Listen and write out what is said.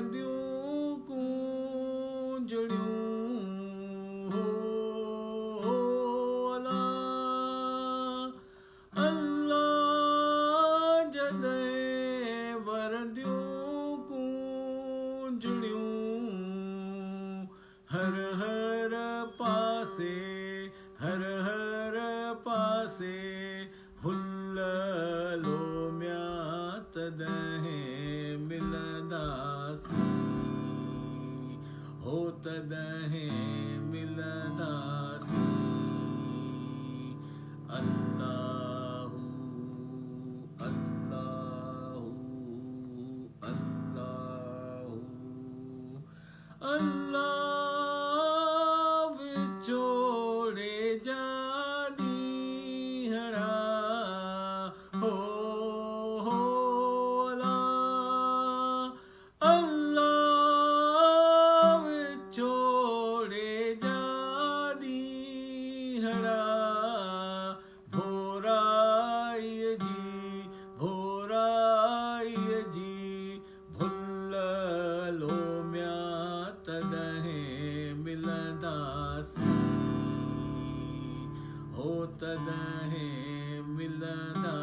वरदियूं कूंजड़ियूं हो अल्लाह अल्लाह जॾहिं वरदियूं कूंजड़ियूं हर हर पासे हर हर पासे हुल्लो म्या तॾहिं मिलंदासीं हो तॾहिं मिलंदासीं अल्लाहु अल्लाहु अल्लाहु अल्लाह विछोड़े जा ॾींहड़ा हो अल्लाह अल्लाह विछोड़े जा ॾींहड़ा भोराईअ जी भुल लोमिया तॾहिं मिलंदासीं हो तॾहिं मिलंदा